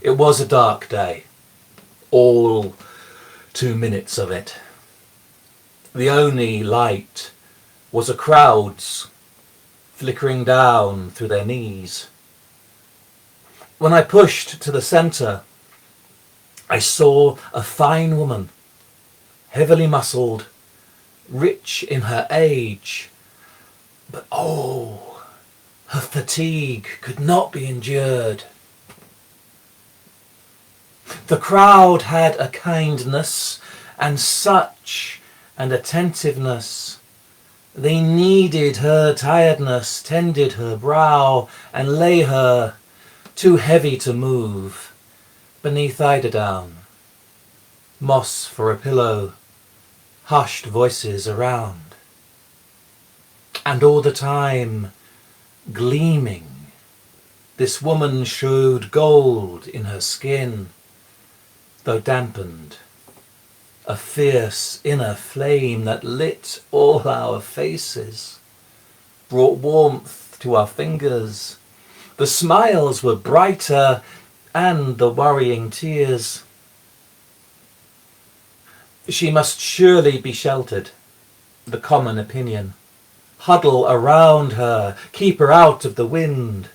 It was a dark day, all 2 minutes of it. The only light was a crowd's flickering down through their knees. When I pushed to the centre, I saw a fine woman, heavily muscled, rich in her age, but oh, her fatigue could not be endured. The crowd had a kindness and such an attentiveness. They kneaded her tiredness, tended her brow, and lay her, too heavy to move, beneath eiderdown. Moss for a pillow, hushed voices around. And all the time, gleaming, this woman showed gold in her skin, though dampened, a fierce inner flame that lit all our faces, brought warmth to our fingers. The smiles were brighter and the worrying tears. She must surely be sheltered, the common opinion. Huddle around her, keep her out of the wind.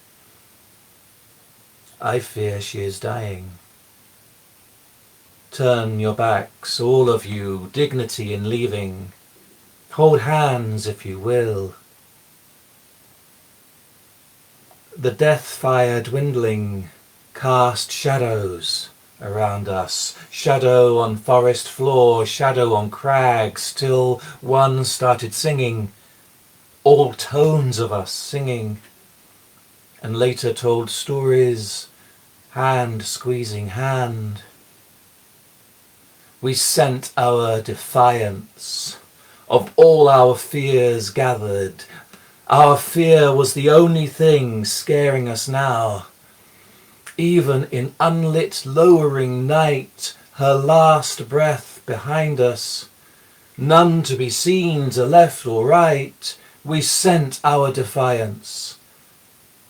I fear she is dying. Turn your backs, all of you, dignity in leaving. Hold hands if you will. The death fire dwindling cast shadows around us. Shadow on forest floor, shadow on crags, till one started singing. All tones of us singing. And later told stories, hand squeezing hand. We sent our defiance of all our fears gathered. Our fear was the only thing scaring us now. Even in unlit, lowering night, her last breath behind us, none to be seen to left or right, we sent our defiance.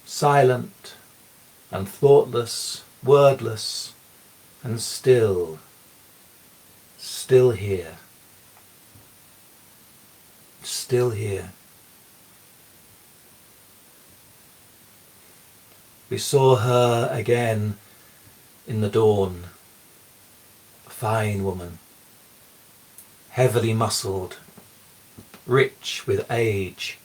Silent and thoughtless, wordless and still here. Still here. We saw her again in the dawn. A fine woman, heavily muscled, rich with age.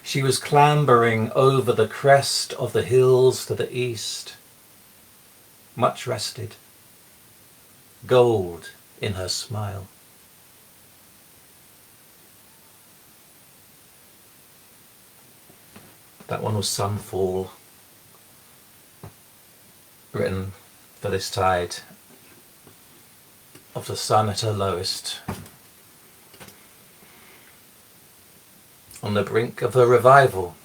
She was clambering over the crest of the hills to the east, much rested, gold in her smile. That one was Sunfall, written for this tide of the sun at her lowest, on the brink of a revival.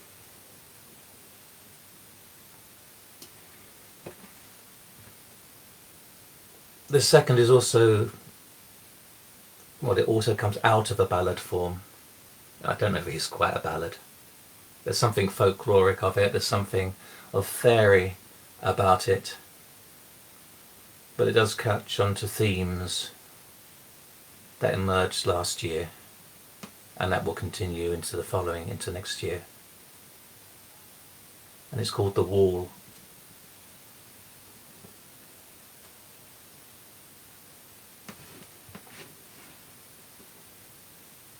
The second is also, well, it also comes out of a ballad form. I don't know if it is quite a ballad. There's something folkloric of it, there's something of fairy about it. But it does catch on to themes that emerged last year, and that will continue into next year. And it's called The Wall.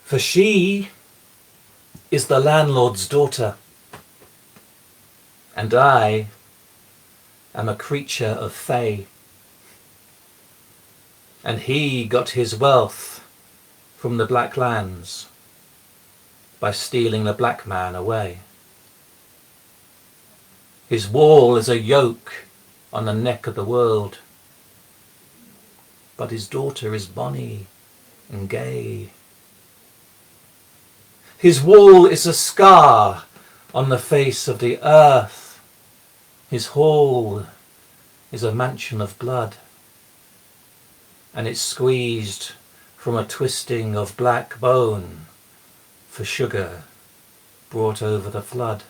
For she is the landlord's daughter, and I am a creature of Fae. And he got his wealth from the Black Lands by stealing the black man away. His wall is a yoke on the neck of the world, but his daughter is bonny and gay. His wall is a scar on the face of the earth. His hall is a mansion of blood, and it's squeezed from a twisting of black bone for sugar brought over the flood.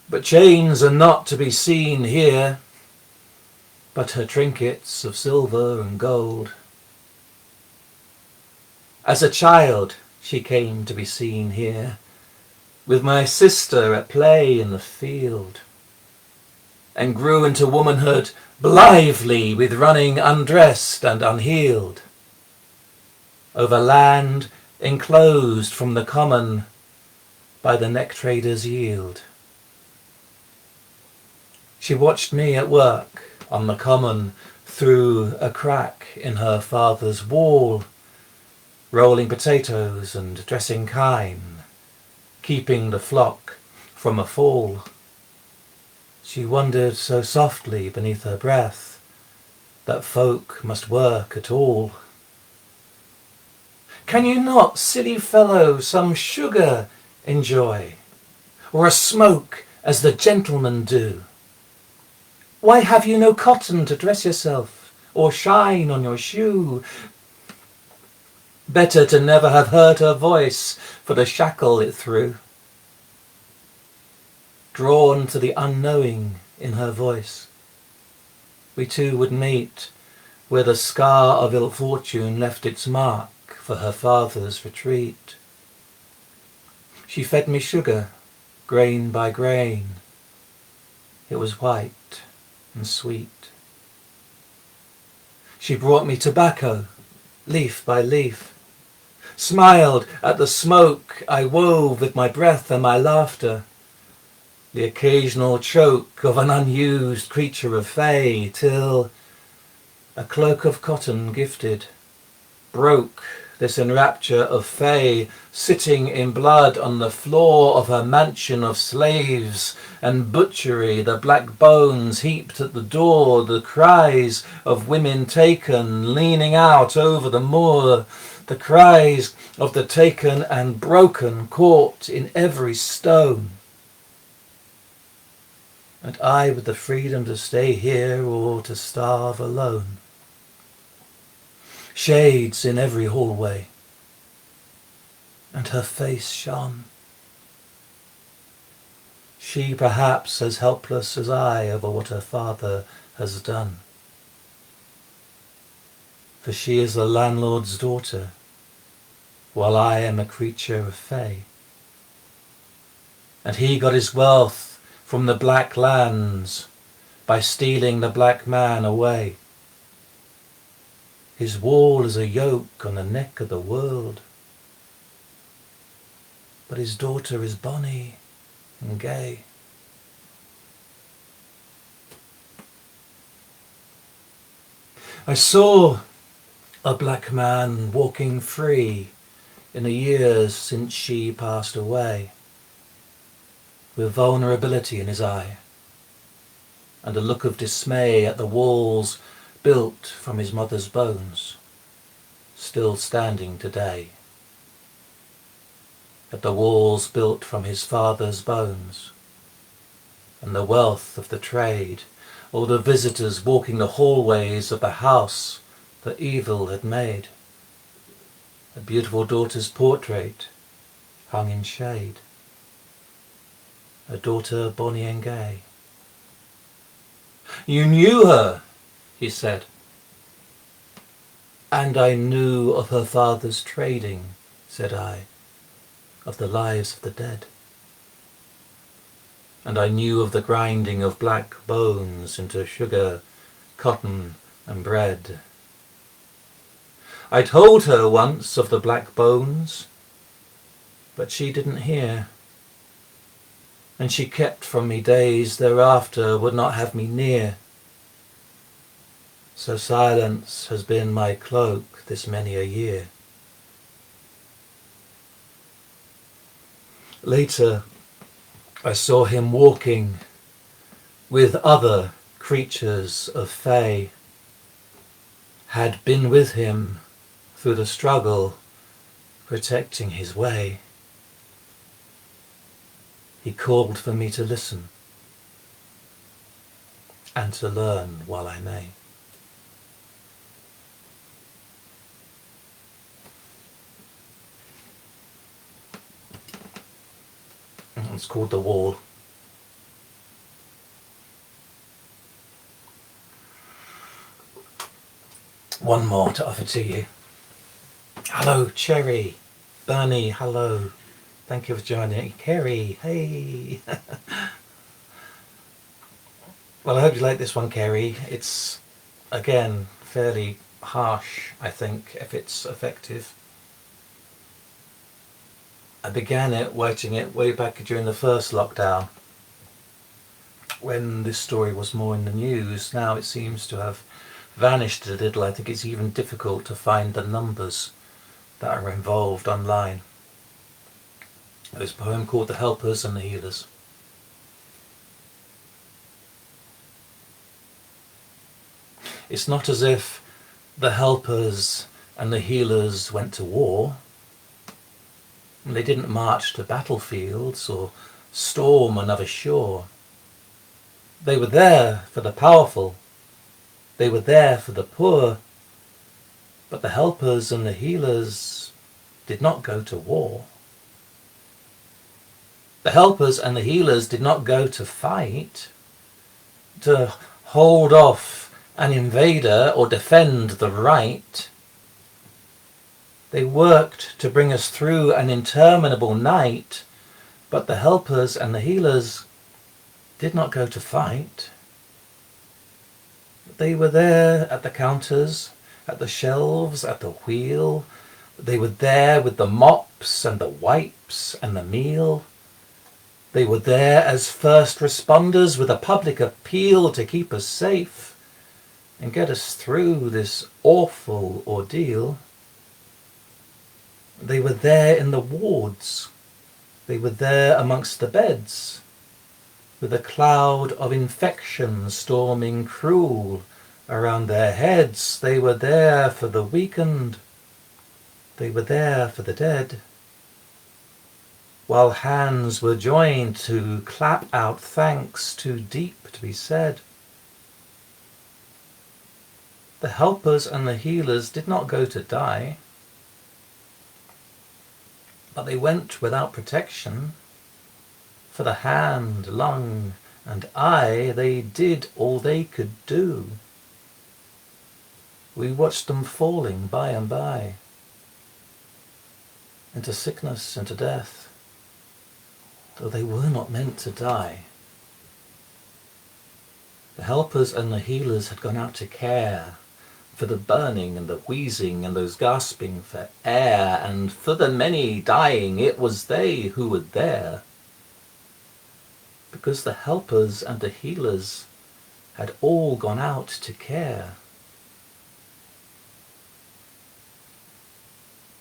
But chains are not to be seen here, but her trinkets of silver and gold. As a child she came to be seen here, with my sister at play in the field, and grew into womanhood blithely with running undressed and unhealed, over land enclosed from the common by the neck trader's yield. She watched me at work on the common through a crack in her father's wall, rolling potatoes and dressing kine, keeping the flock from a fall. She wondered so softly beneath her breath that folk must work at all. Can you not, silly fellow, some sugar enjoy, or a smoke as the gentlemen do? Why have you no cotton to dress yourself, or shine on your shoe? Better to never have heard her voice for the shackle it threw. Drawn to the unknowing in her voice, we two would meet where the scar of ill fortune left its mark for her father's retreat. She fed me sugar, grain by grain. It was white and sweet. She brought me tobacco, leaf by leaf, smiled at the smoke I wove with my breath and my laughter, the occasional choke of an unused creature of fay, till a cloak of cotton gifted broke this enrapture of fay, sitting in blood on the floor of her mansion of slaves and butchery, the black bones heaped at the door, the cries of women taken leaning out over the moor, the cries of the taken and broken caught in every stone. And I with the freedom to stay here or to starve alone. Shades in every hallway, and her face shone. She perhaps as helpless as I over what her father has done. For she is the landlord's daughter, while I am a creature of fay. And he got his wealth from the black lands by stealing the black man away. His wall is a yoke on the neck of the world, but his daughter is bonny and gay. I saw a black man walking free in the years since she passed away, with vulnerability in his eye and a look of dismay at the walls built from his mother's bones, still standing today. At the walls built from his father's bones, and the wealth of the trade, or the visitors walking the hallways of the house that evil had made. A beautiful daughter's portrait hung in shade, a daughter bonny and gay. You knew her, he said. And I knew of her father's trading, said I, of the lives of the dead. And I knew of the grinding of black bones into sugar, cotton and bread. I told her once of the black bones, but she didn't hear. And she kept from me days thereafter, would not have me near. So silence has been my cloak this many a year. Later, I saw him walking with other creatures of fay, had been with him through the struggle, protecting his way. He called for me to listen and to learn while I may. It's called The Wall. one more to offer to you. Hello, Cherry. Bernie, hello. Thank you for joining. Kerry, hey. Well, I hope you like this one, Kerry. It's, again, fairly harsh, I think, if it's effective. I began writing it way back during the first lockdown, when this story was more in the news. Now it seems to have vanished a little. I think it's even difficult to find the numbers that are involved online. There's a poem called The Helpers and the Healers. It's not as if the helpers and the healers went to war. They didn't march to battlefields or storm another shore. They were there for the powerful. They were there for the poor. But the helpers and the healers did not go to war. The helpers and the healers did not go to fight, to hold off an invader or defend the right. They worked to bring us through an interminable night, but the helpers and the healers did not go to fight. They were there at the counters, at the shelves, at the wheel. They were there with the mops and the wipes and the meal. They were there as first responders with a public appeal to keep us safe and get us through this awful ordeal. They were there in the wards. They were there amongst the beds, with a cloud of infection storming cruel around their heads. They were there for the weakened. They were there for the dead. While hands were joined to clap out thanks too deep to be said. The helpers and the healers did not go to die, but they went without protection. For the hand, lung, and eye, they did all they could do. We watched them falling by and by, into sickness and to death, though they were not meant to die. The helpers and the healers had gone out to care for the burning and the wheezing and those gasping for air, and for the many dying. It was they who were there, because the helpers and the healers had all gone out to care.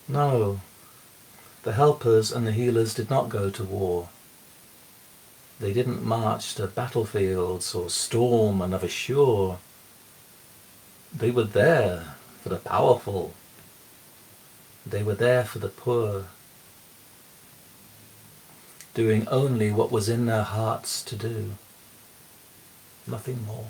No, the helpers and the healers did not go to war. They didn't march to battlefields or storm another shore. They were there for the powerful. They were there for the poor, doing only what was in their hearts to do, nothing more.